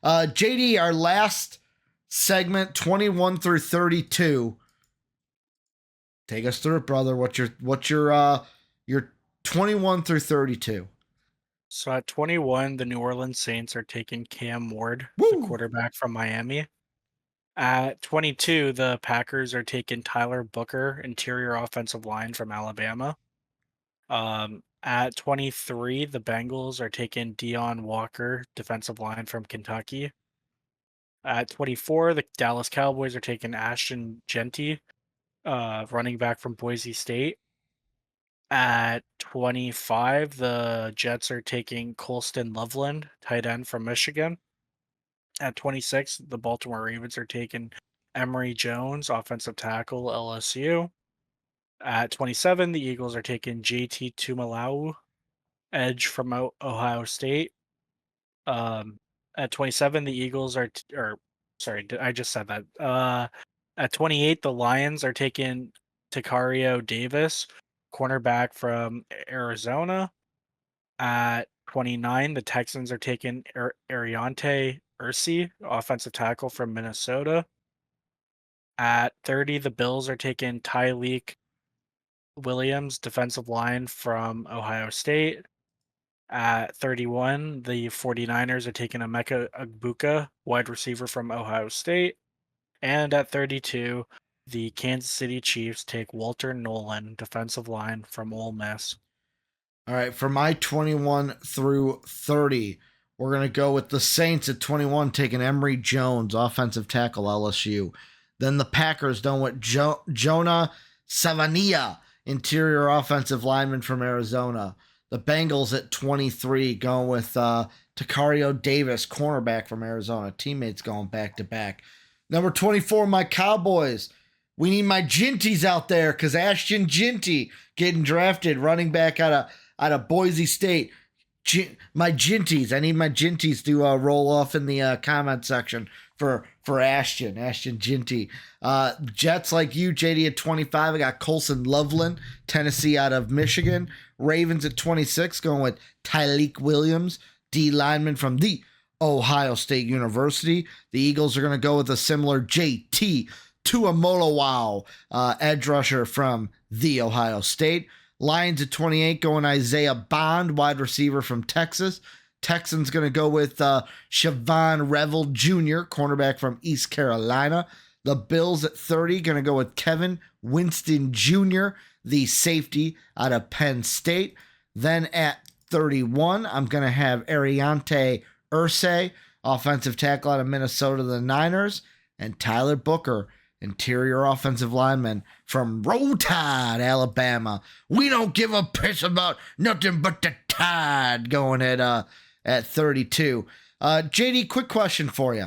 JD, our last segment, 21 through 32. Take us through it, brother. Your 21 through 32? So at 21, the New Orleans Saints are taking Cam Ward, the Woo! quarterback from Miami. At 22, the Packers are taking Tyler Booker, interior offensive line from Alabama. At 23, the Bengals are taking Deion Walker, defensive line from Kentucky. At 24, the Dallas Cowboys are taking Ashton Genty, running back from Boise State. At 25, the Jets are taking Colston Loveland, tight end from Michigan. At 26, the Baltimore Ravens are taking Emory Jones, offensive tackle, LSU. At 27, the Eagles are taking JT Tumalau, edge from Ohio State. At 27, the Eagles are, sorry, I just said that. At 28, the Lions are taking Takario Davis, cornerback from Arizona. At 29, the Texans are taking Ariante Ursi, offensive tackle from Minnesota. At 30, the Bills are taking Tyleek Williams, defensive line from Ohio State. At 31, the 49ers are taking Emeka Egbuka, wide receiver from Ohio State. And at 32, the Kansas City Chiefs take Walter Nolan, defensive line from Ole Miss. All right, for my 21 through 30, we're going to go with the Saints at 21, taking Emory Jones, offensive tackle, LSU. Then the Packers done with Jonah Savania, interior offensive lineman from Arizona. The Bengals at 23 going with Takario Davis, cornerback from Arizona. Teammates going back to back. Number 24, my Cowboys. We need my Ginties out there because Ashton Ginty getting drafted, running back out of Boise State. My Ginties. I need my Ginties to roll off in the comment section for Ashton Ginty. Jets like you, JD at 25. I got Colson Loveland, Tennessee out of Michigan. Ravens at 26, going with Tyleek Williams, D lineman from the Ohio State University. The Eagles are going to go with a similar JT Tuamoloau, edge rusher from the Ohio State. Lions at 28 going Isaiah Bond, wide receiver from Texas. Texans going to go with Siobhan Revel Jr., cornerback from East Carolina. The Bills at 30 going to go with Kevin Winston Jr., the safety out of Penn State. Then at 31, I'm going to have Ariante Urse, offensive tackle out of Minnesota, the Niners. And Tyler Booker, interior offensive lineman from Roll Tide, Alabama. We don't give a piss about nothing but the Tide, going at 32. JD, quick question for you.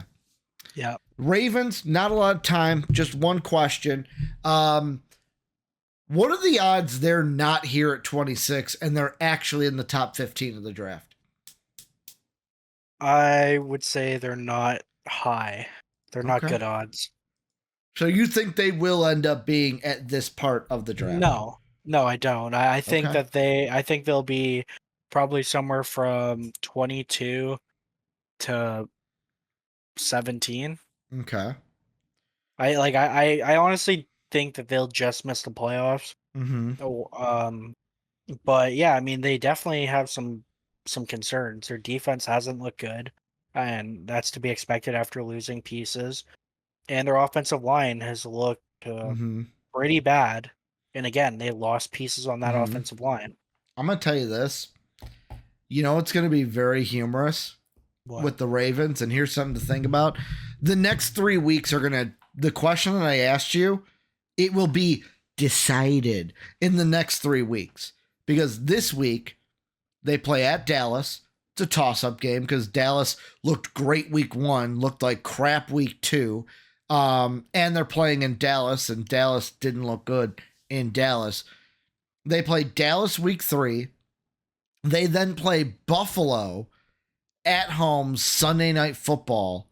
Yeah. Ravens, not a lot of time, just one question. What are the odds they're not here at 26 and they're actually in the top 15 of the draft? I would say they're not high. They're not good odds. So you think they will end up being at this part of the draft? No, I don't. I think that I think they'll be probably somewhere from 22 to 17. Okay. I honestly think that they'll just miss the playoffs. Mm-hmm. But yeah, I mean, they definitely have some concerns. Their defense hasn't looked good, and that's to be expected after losing pieces. And their offensive line has looked pretty bad. And again, they lost pieces on that offensive line. I'm going to tell you this. You know, it's going to be very humorous with the Ravens. And here's something to think about. The next 3 weeks are going to, the question that I asked you, it will be decided in the next 3 weeks. Because this week, they play at Dallas. It's a toss-up game because Dallas looked great week 1, looked like crap week 2. And they're playing in Dallas, and Dallas didn't look good in Dallas. They play Dallas week 3. They then play Buffalo at home Sunday Night Football.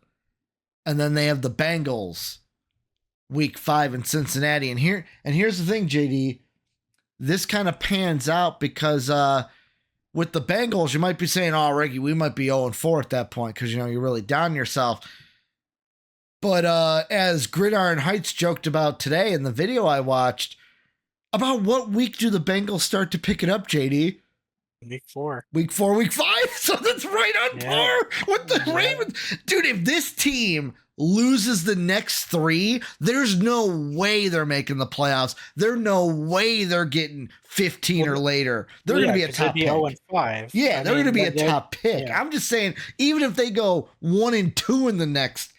And then they have the Bengals week 5 in Cincinnati. And here's the thing, JD. This kind of pans out because with the Bengals, you might be saying, "Oh, Reggie, we might be 0-4 at that point because you're really down yourself." But as Gridiron Heights joked about today in the video I watched, about what week do the Bengals start to pick it up, JD? Week 4. Week 4, week 5? So that's right on par with the Ravens. Dude, if this team loses the next 3, there's no way they're making the playoffs. There's no way they're getting 15 or later. They're going to be a top pick. 0-5. Yeah, they're going to be a top pick. Yeah. I'm just saying, even if they go 1-2 in the next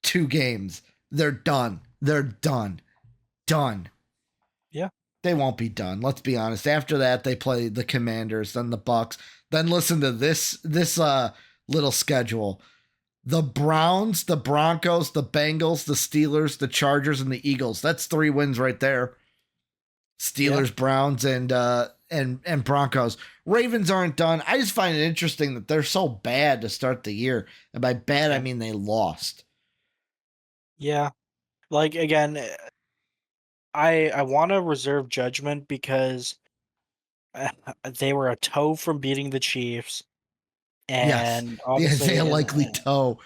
2 games, they're done. They're done. Done. Yeah. They won't be done. Let's be honest. After that, they play the Commanders, then the Bucks. Then listen to this little schedule: the Browns, the Broncos, the Bengals, the Steelers, the Chargers, and the Eagles. That's 3 wins right there. Steelers, Browns, and Broncos. Ravens aren't done. I just find it interesting that they're so bad to start the year, and by bad I mean they lost. Yeah, like again. I want to reserve judgment because they were a toe from beating the Chiefs, and obviously a likely toe.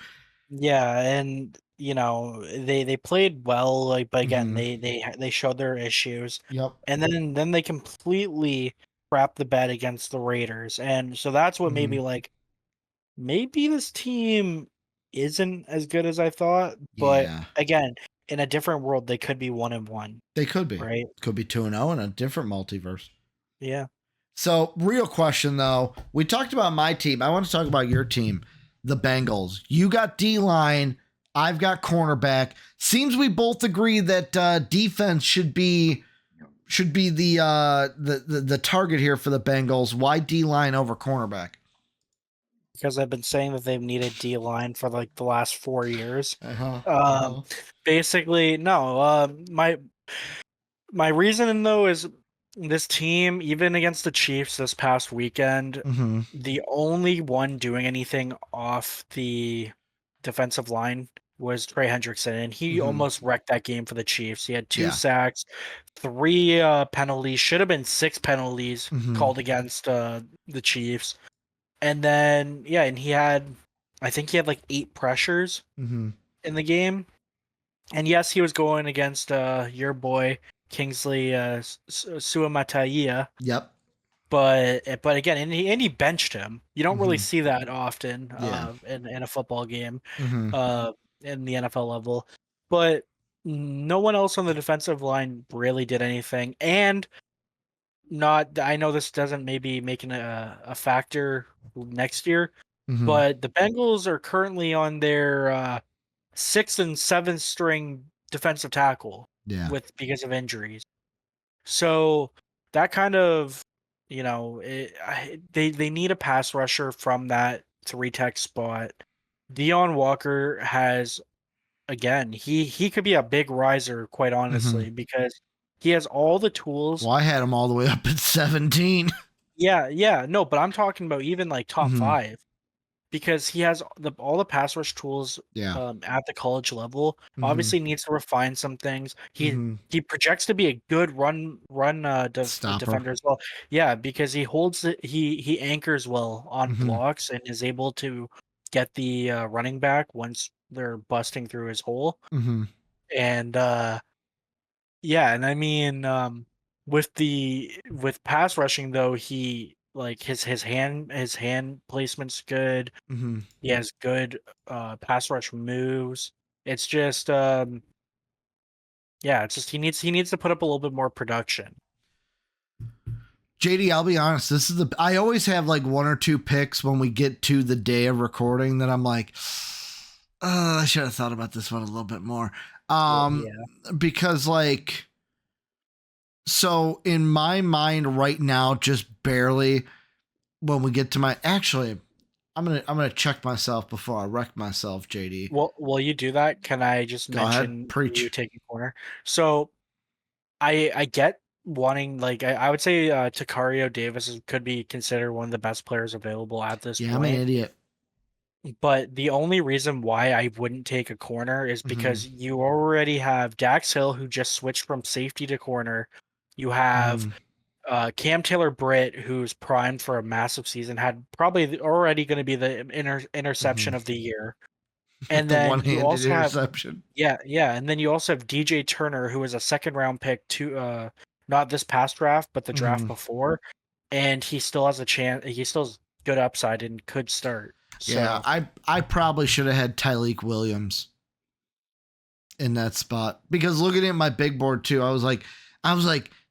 Yeah, and they played well, like, but again, they showed their issues. Yep. And then they completely crapped the bed against the Raiders, and so that's what made me like, maybe this team isn't as good as I thought. But again, in a different world, they could be 1-1. They could be. Right? Could be 2-0 in a different multiverse. Yeah. So, real question though. We talked about my team. I want to talk about your team, the Bengals. You got D-line. I've got cornerback. Seems we both agree that defense should be the target here for the Bengals. Why D-line over cornerback? Because I've been saying that they've needed D-line for like the last 4 years. Basically, no. My reasoning though is this team, even against the Chiefs this past weekend, the only one doing anything off the defensive line was Trey Hendrickson, and he almost wrecked that game for the Chiefs. He had 2 sacks, 3 penalties, should have been 6 penalties called against the Chiefs. And then, and I think he had like 8 pressures in the game. And yes, he was going against your boy, Kingsley Suamataia. Yep. But again, and he benched him. You don't really see that often in a football game in the NFL level. But no one else on the defensive line really did anything. And I know this doesn't maybe making a factor next year, but the Bengals are currently on their 6th and 7th string defensive tackle because of injuries. So that kind of, they need a pass rusher from that 3-tech spot. Deon Walker has, again, he could be a big riser, quite honestly, because he has all the tools. Well, I had him all the way up at 17. Yeah, no, but I'm talking about even like top 5, because he has all the pass rush tools at the college level. Obviously needs to refine some things. He projects to be a good run defender as well. Yeah, because he holds it, he anchors well on blocks and is able to get the running back once they're busting through his hole. And and I mean, with pass rushing though, he like his hand placement's good. He has good pass rush moves. It's just it's just he needs to put up a little bit more production. JD, I'll be honest, I always have like 1 or 2 picks when we get to the day of recording that I'm like, I should have thought about this one a little bit more. Because like, so in my mind right now, just barely, when we get to I'm gonna check myself before I wreck myself, JD. Well, while you do that, can I just mention you taking corner? So I get wanting, like, I would say Takario Davis could be considered one of the best players available at this point. I'm an idiot. But the only reason why I wouldn't take a corner is because you already have Dax Hill, who just switched from safety to corner. You have Cam Taylor-Britt, who's primed for a massive season, had probably already going to be the interception of the year. And The then you one-handed also have, interception. yeah, and then you also have DJ Turner, who was a second-round pick to not this past draft, but the draft before, and he still has a chance. He still has good upside and could start. Yeah, So I probably should have had Tyleek Williams in that spot, because looking at my big board too, I was like,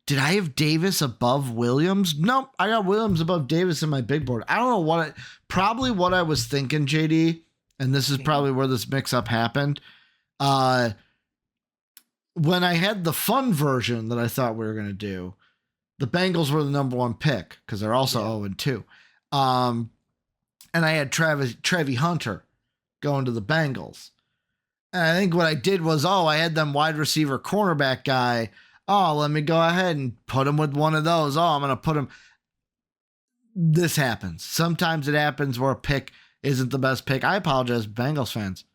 did I have Davis above Williams? Nope, I got Williams above Davis in my big board. I don't know probably what I was thinking, JD, and this is probably where this mix-up happened. When I had the fun version that I thought we were going to do, the Bengals were the number one pick because they're also 0-2. And I had Trevi Hunter going to the Bengals. And I think what I did was, I had them wide receiver cornerback guy. Oh, let me go ahead and put him with one of those. Oh, I'm going to put him. This happens. Sometimes it happens where a pick isn't the best pick. I apologize, Bengals fans.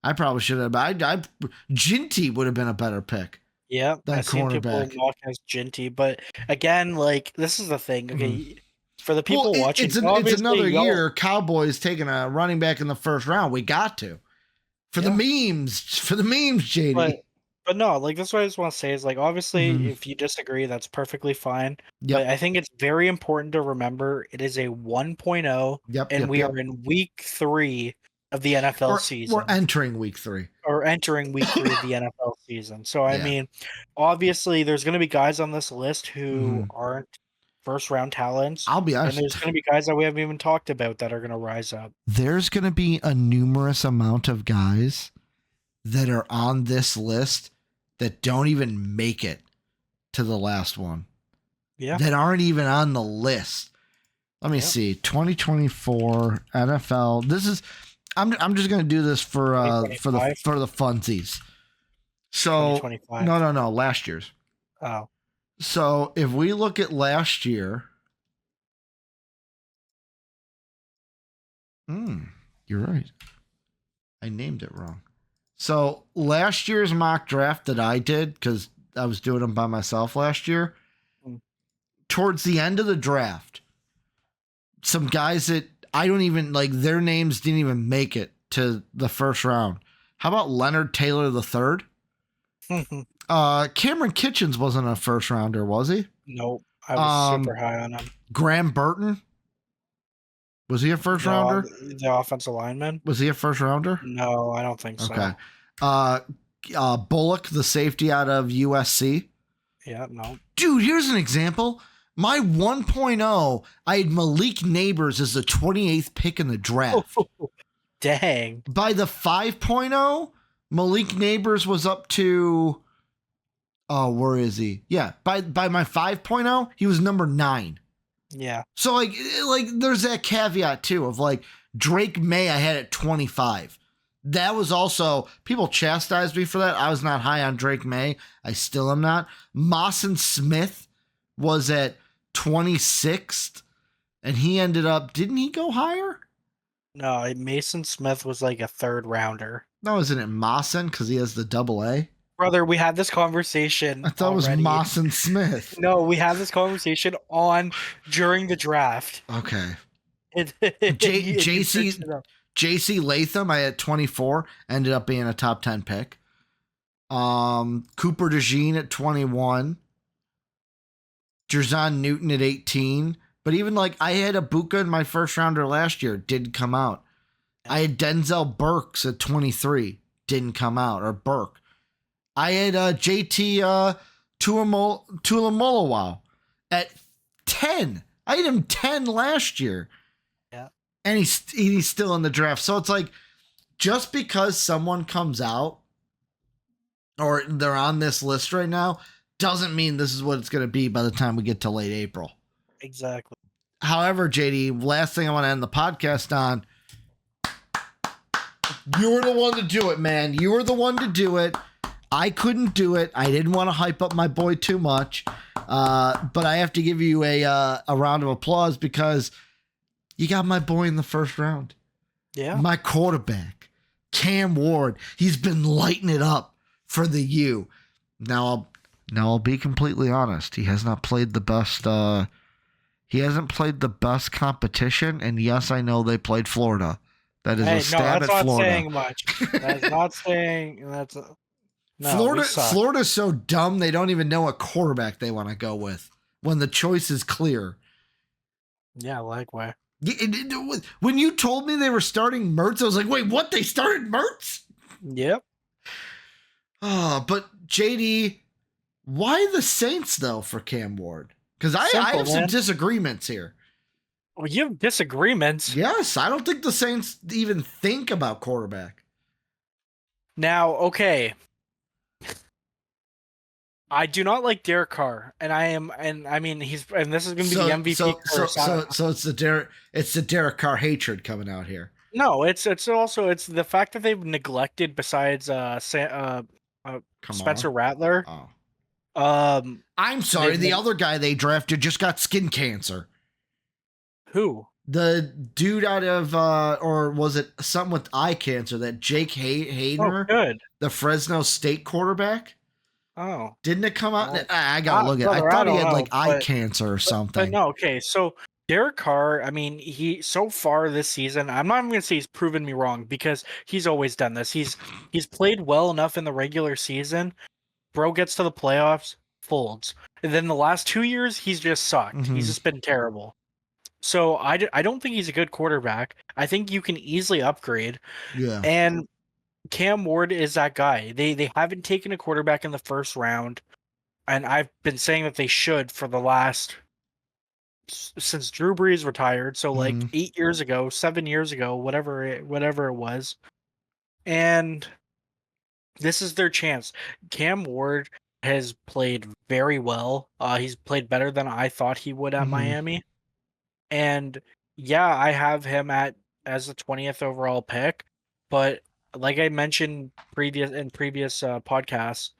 I probably should have. Ginty would have been a better pick. Yeah, than I've seen people mock as Ginty, but again, like, this is the thing. Okay, for the people watching, it's another year. Cowboys taking a running back in the first round. We got to for the memes, JD. But no, like, that's what I just want to say is, like, obviously, if you disagree, that's perfectly fine. But I think it's very important to remember it is a 1.0, and we are in week 3 of the NFL season. We're entering week 3. Or entering week 3 of the NFL season. So, I mean, obviously, there's going to be guys on this list who aren't first-round talents. I'll be honest. And there's going to be guys that we haven't even talked about that are going to rise up. There's going to be a numerous amount of guys that are on this list that don't even make it to the last one. Yeah. That aren't even on the list. Let me see. 2024 NFL. This is I'm just going to do this for the funsies. So no, last year's. Oh. So if we look at last year, you're right. I named it wrong. So last year's mock draft that I did, because I was doing them by myself last year, towards the end of the draft, some guys that I don't even like, their names didn't even make it to the first round. How about Leonard Taylor III? Cameron Kitchens wasn't a first rounder, was he? Nope. I was super high on him. Graham Burton? Was he a first rounder? The offensive lineman? Was he a first rounder? No, I don't think so. Okay. Bullock, the safety out of USC? Yeah, no. Dude, here's an example. My 1.0, I had Malik Neighbors as the 28th pick in the draft. Oh, dang. By the 5.0, Malik Neighbors was up to... Oh, where is he? Yeah, by my 5.0, he was number 9. Yeah. So, like there's that caveat, too, of, like, Drake May I had at 25. That was also... People chastised me for that. I was not high on Drake May. I still am not. Mawson Smith was at 26th, and he ended up... Didn't he go higher? No, Mason Smith was like a third rounder. No, isn't it Mawson? Because he has the AA? Brother, we had this conversation. I thought already. It was Mawson Smith. No, we had this conversation during the draft. Okay. JC Latham, I had 24, ended up being a top 10 pick. Cooper DeJean at 21. Jerzon Newton at 18. But even like I had Ibuka in my first rounder last year, didn't come out. I had Denzel Burks at 23, didn't come out, or Burke. I had JT Tuimoloau at 10. I had him 10 last year. Yeah. And he's still in the draft. So it's like, just because someone comes out or they're on this list right now doesn't mean this is what it's going to be by the time we get to late April. Exactly. However, JD, last thing I want to end the podcast on, you were the one to do it, man. You were the one to do it. I couldn't do it. I didn't want to hype up my boy too much. But I have to give you a round of applause because you got my boy in the first round. Yeah. My quarterback, Cam Ward. He's been lighting it up for the U. Now, Now, I'll be completely honest. He has not played the best. He hasn't played the best competition, and yes, I know they played Florida. That is a Hey, no, stab that's at not Florida. saying much. That's not saying no. We suck. Florida's so dumb they don't even know what quarterback they want to go with when the choice is clear. Yeah, like why? When you told me they were starting Mertz, I was like, wait, what? They started Mertz? Yep. Oh, but JD, why the Saints though for Cam Ward? Because I have some disagreements here. Well, you have disagreements. Yes, I don't think the Saints even think about quarterback. Now, okay. I do not like Derek Carr, and I mean this is going to be the MVP curse. So it's the Derek Carr hatred coming out here. No, it's the fact that they've neglected besides Spencer Rattler. Oh. I'm sorry, the other guy they drafted just got skin cancer. Who? The dude out of or was it something with eye cancer, that Jake Hayner? Oh, good. The Fresno State quarterback? Oh. Didn't it come out? I gotta look at it. I thought he had eye cancer or something. But no, okay, so Derek Carr, I mean, he so far this season, I'm not even gonna say he's proven me wrong because he's always done this. He's played well enough in the regular season. Bro gets to the playoffs, folds. And then the last 2 years, he's just sucked. Mm-hmm. He's just been terrible. So I don't think he's a good quarterback. I think you can easily upgrade. Yeah. And Cam Ward is that guy. They haven't taken a quarterback in the first round. And I've been saying that they should for the last since Drew Brees retired, so like 8 years ago, 7 years ago, whatever it was. And this is their chance. Cam Ward has played very well. He's played better than I thought he would at Miami. And yeah, I have him as the 20th overall pick, but like I mentioned previous podcasts,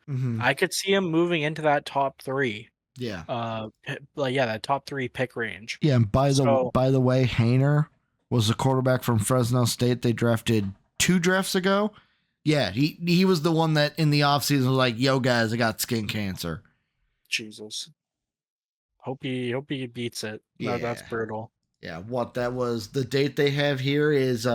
I could see him moving into that top 3. Yeah. That top 3 pick range. Yeah, and by the way, Hayner was the quarterback from Fresno State they drafted 2 drafts ago. Yeah, he was the one that in the offseason was like, yo guys, I got skin cancer. Jesus. Hope he beats it. Yeah. No, that's brutal. Yeah, what that was, the date they have here is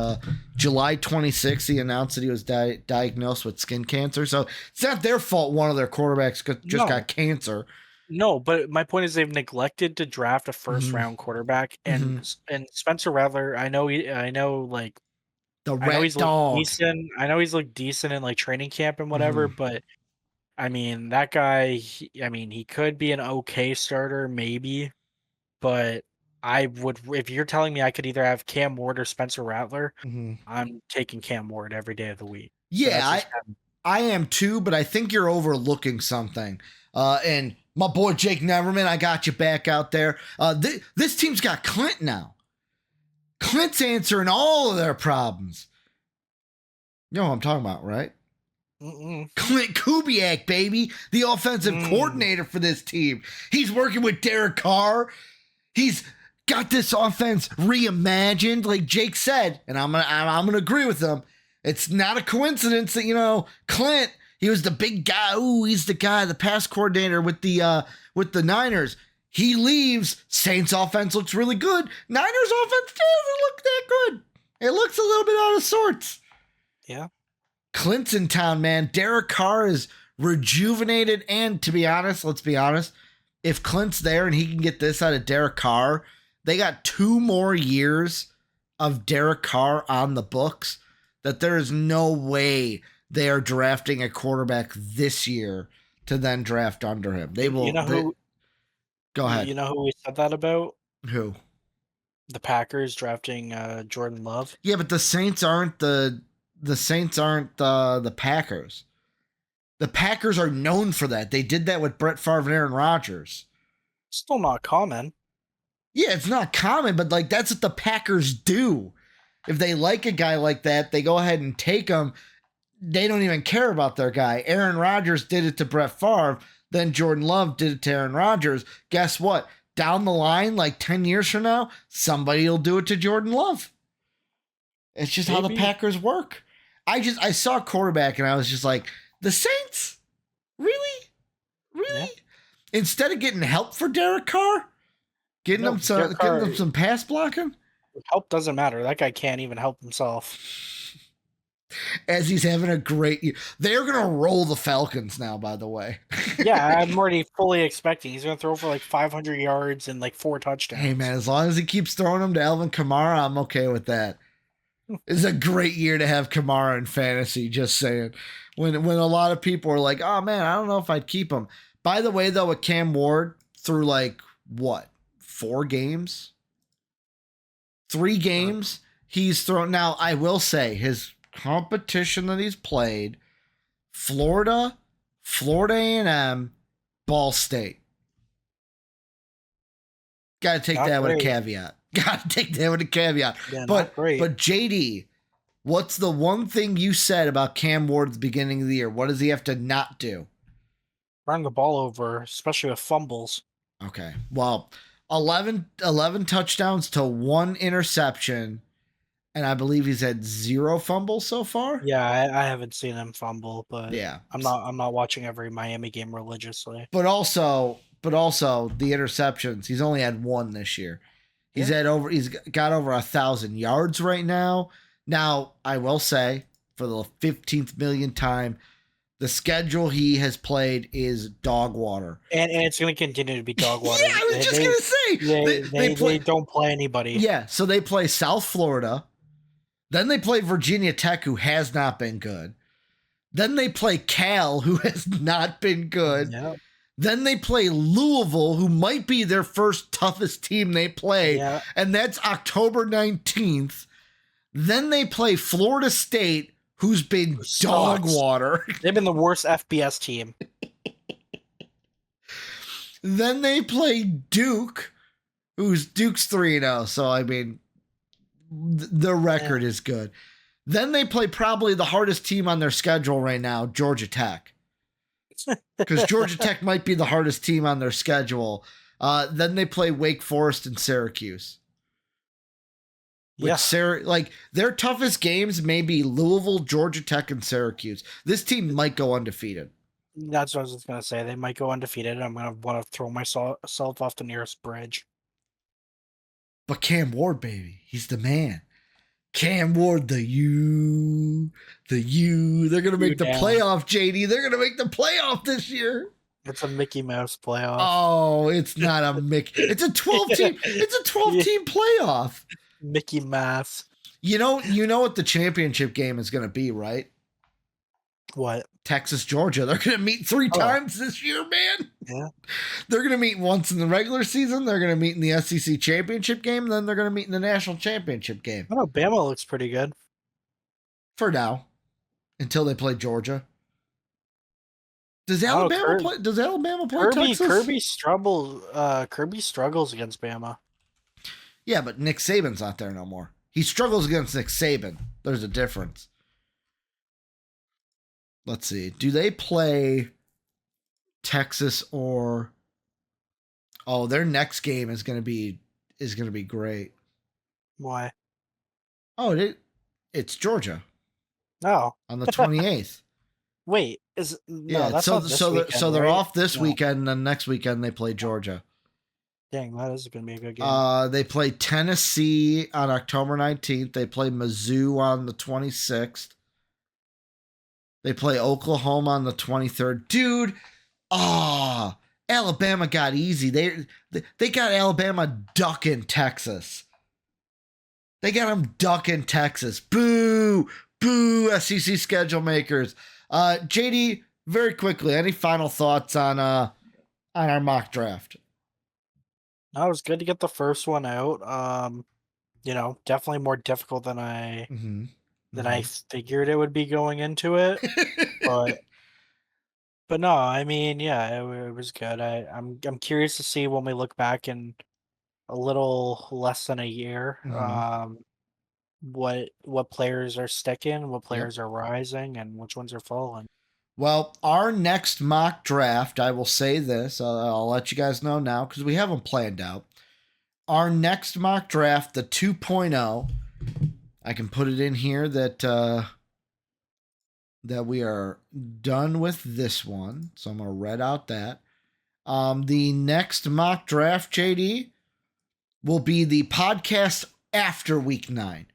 July 26th. He announced that he was diagnosed with skin cancer. So it's not their fault one of their quarterbacks just got cancer. No, but my point is they've neglected to draft a first round quarterback, and Spencer Rattler. I know he's dog. Decent. I know he's looked decent in like training camp and whatever, but I mean that guy. He could be an okay starter, maybe, but I would, if you're telling me I could either have Cam Ward or Spencer Rattler, I'm taking Cam Ward every day of the week. Yeah, so I am too, but I think you're overlooking something. And my boy Jake Neverman, I got you back out there. This team's got Clint now. Clint's answering all of their problems. You know what I'm talking about, right? Clint Kubiak, baby, the offensive coordinator for this team. He's working with Derek Carr. He's got this offense reimagined, like Jake said, and I'm gonna agree with him. It's not a coincidence that Clint. He was the big guy. Ooh, he's the guy, the pass coordinator with the Niners. He leaves. Saints offense looks really good. Niners offense doesn't look that good. It looks a little bit out of sorts. Yeah. Clint's in town, man. Derek Carr is rejuvenated, and to be honest, let's be honest, if Clint's there and he can get this out of Derek Carr, they got 2 more years of Derek Carr on the books that there is no way they are drafting a quarterback this year to then draft under him. They will. Go ahead. You know who we said that about? Who? The Packers drafting Jordan Love. Yeah, but the Saints aren't the Packers. The Packers are known for that. They did that with Brett Favre and Aaron Rodgers. Still not common. Yeah, it's not common, but like that's what the Packers do. If they like a guy like that, they go ahead and take him. They don't even care about their guy. Aaron Rodgers did it to Brett Favre. Then Jordan Love did it to Aaron Rodgers. Guess what? Down the line, like 10 years from now, somebody will do it to Jordan Love. It's just how the Packers work. I saw quarterback and I was just like, the Saints? Really? Really? Instead of getting help for Derek Carr, getting No, them Derek Carr, some pass blocking, help doesn't matter. That guy can't even help himself. as he's having a great year. They're gonna roll the Falcons now, by the way. Yeah, I'm already fully expecting he's going to throw for like 500 yards and like 4 touchdowns. Hey man, as long as he keeps throwing them to Alvin Kamara, I'm okay with that. It's a great year to have Kamara in fantasy, just saying. When a lot of people are like, oh man, I don't know if I'd keep him. By the way, though, with Cam Ward through like what, 4 games? 3 games? He's thrown. Now, I will say his competition that he's played, Florida, Florida A&M, Ball State. Got to take Not that with a great. caveat. Got to take that with a caveat. Yeah, but not great. but JD, what's the one thing you said about Cam Ward at the beginning of the year? What does he have to not do? Run the ball over, especially with fumbles. Okay. Well, 11 touchdowns to 1 interception, and I believe he's had 0 fumbles so far. Yeah, I haven't seen him fumble, but Yeah. I'm not watching every Miami game religiously. But also the interceptions. He's only had 1 this year. He's got over 1,000 yards right now. Now, I will say, for the 15th millionth time, the schedule he has played is dog water. And it's going to continue to be dog water. Yeah, I was just going to say. They don't play anybody. Yeah, so they play South Florida. Then they play Virginia Tech, who has not been good. Then they play Cal, who has not been good. Yep. Then they play Louisville, who might be their first toughest team they play. Yeah. And that's October 19th. Then they play Florida State, who's been dog water. They've been the worst FBS team. Then they play Duke, Duke's 3-0. So, I mean, their record is good. Then they play probably the hardest team on their schedule right now, Georgia Tech. Because Georgia Tech might be the hardest team on their schedule. Then they play Wake Forest and Syracuse. Their toughest games may be Louisville, Georgia Tech, and Syracuse. This team might go undefeated. That's what I was just going to say. They might go undefeated. I'm going to want to throw myself off the nearest bridge. But Cam Ward, baby, he's the man. Cam Ward, the U. They're going to make the playoff, JD. They're going to make the playoff this year. It's a Mickey Mouse playoff. Oh, it's not a Mickey. It's a 12-team. It's a 12-team playoff. Mickey Mouse. You know what the championship game is going to be, right? What? Texas, Georgia. They're going to meet 3 times this year, man. Yeah. They're going to meet once in the regular season. They're going to meet in the SEC championship game. And then they're going to meet in the national championship game. I know Bama looks pretty good. For now. Until they play Georgia. Does Alabama play Texas? Kirby struggles against Bama. Yeah, but Nick Saban's not there no more. He struggles against Nick Saban. There's a difference. Let's see. Do they play Texas or... Oh, their next game is going to be great. Why? Oh, it's Georgia. No. On the 28th. Wait, that's not this weekend, so they're right? off this weekend, and then next weekend they play Georgia. Dang, that is going to be a good game. They play Tennessee on October 19th. They play Mizzou on the 26th. They play Oklahoma on the 23rd. Dude, Alabama got easy. They got Alabama ducking Texas. They got them ducking Texas. Boo, SEC schedule makers. JD, very quickly, any final thoughts on our mock draft? No, it was good to get the first one out. Definitely more difficult than I figured it would be going into it. but no, I mean, yeah, it was good. I'm curious to see when we look back in a little less than a year, what players are sticking, what players are rising, and which ones are falling. Well, our next mock draft, I will say this, I'll let you guys know now because we haven't planned out. Our next mock draft, the 2.0, I can put it in here that we are done with this one. So I'm going to read out that. The next mock draft, JD, will be the podcast after week 9.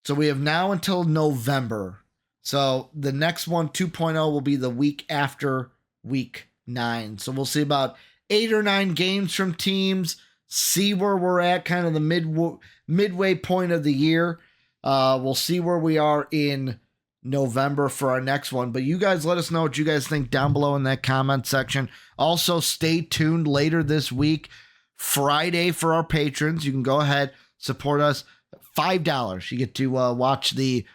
So we have now until November. So the next one, 2.0, will be the week after week 9. So we'll see about 8 or 9 games from teams, see where we're at, kind of the midway point of the year. We'll see where we are in November for our next one. But you guys let us know what you guys think down below in that comment section. Also, stay tuned later this week, Friday, for our patrons. You can go ahead, support us. $5. You get to watch the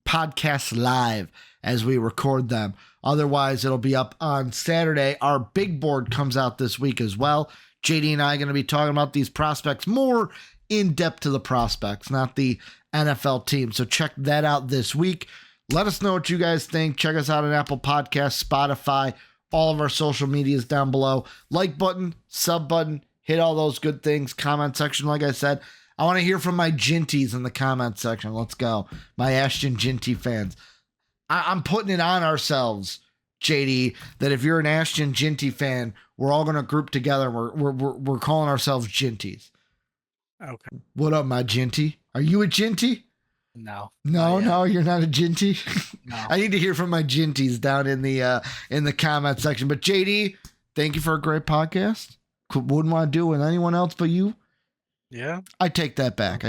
podcast live as we record them. Otherwise, it'll be up on Saturday. Our big board comes out this week as well. JD and I are going to be talking about these prospects more in depth to the prospects, not the NFL team. So check that out this week. Let us know what you guys think. Check us out on Apple Podcasts, Spotify, all of our social medias down below. Like button, sub button, hit all those good things. Comment section, like I said. I want to hear from my Ginties in the comment section. Let's go. My Ashton Ginty fans. I'm putting it on ourselves, JD, that if you're an Ashton Ginty fan, we're all going to group together. We're calling ourselves Ginties. Okay. What up, my Ginty? Are you a Ginty? No. No, you're not a Ginty. No. I need to hear from my Ginties down in the comment section. But JD, thank you for a great podcast. Wouldn't want to do it with anyone else but you. Yeah. I take that back.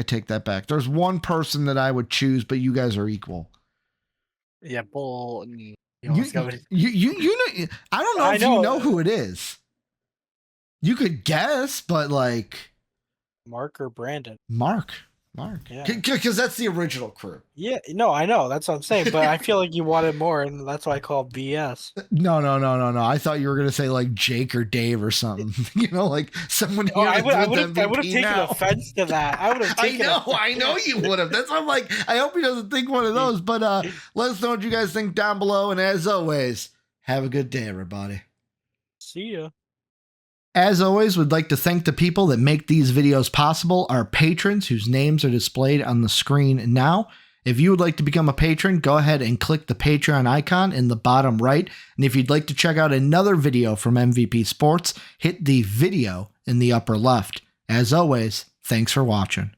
There's one person that I would choose, but you guys are equal. Yeah, Bull. You know, I don't know if you know who it is. You could guess, but like Mark or Brandon. Mark. Yeah. Because that's the original crew. Yeah, no, I know. That's what I'm saying. But I feel like you wanted more, and that's why I call BS. No. I thought you were going to say like Jake or Dave or something. Like someone here. I would have taken offense to that. I would have taken I know you would have. That's why I'm like, I hope he doesn't think one of those. But let us know what you guys think down below. And as always, have a good day, everybody. See ya. As always, we'd like to thank the people that make these videos possible, our patrons whose names are displayed on the screen now. If you would like to become a patron, go ahead and click the Patreon icon in the bottom right. And if you'd like to check out another video from MVP Sports, hit the video in the upper left. As always, thanks for watching.